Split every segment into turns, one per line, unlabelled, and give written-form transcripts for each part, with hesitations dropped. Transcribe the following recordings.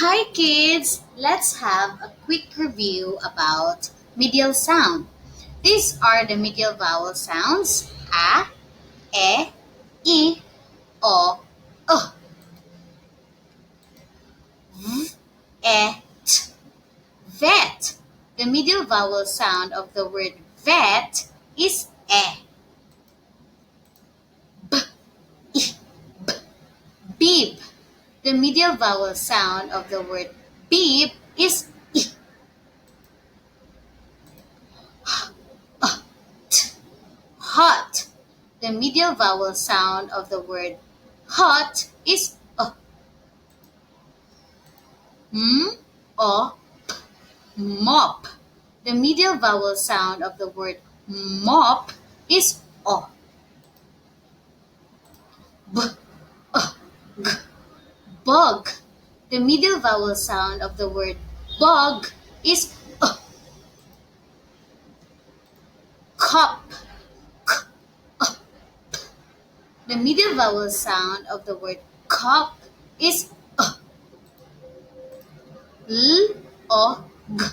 Hi kids! Let's have a quick review about medial sound. These are the medial vowel sounds a, e, o, v, t, vet. The medial vowel sound of the word vet is e. Beep. The medial vowel sound of the word beep is I. Hot. The medial vowel sound of the word hot is m, o, mop. The medial vowel sound of the word mop is o. B, g. Bug. The medial vowel sound of the word bug is cup. The medial vowel sound of the word cup is l, o, g.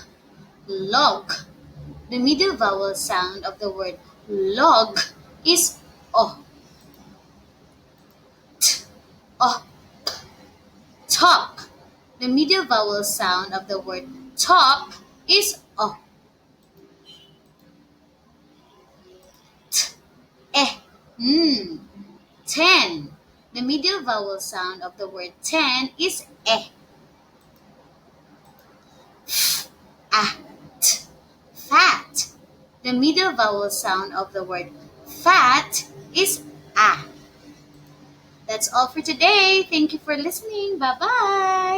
Log. The medial vowel sound of the word log is o. T, o. Top. The medial vowel sound of the word top is o. T, eh. 10. The medial vowel sound of the word 10 is eh. At. Fat. The medial vowel sound of the word fat is a. That's all for today. Thank you for listening. Bye bye.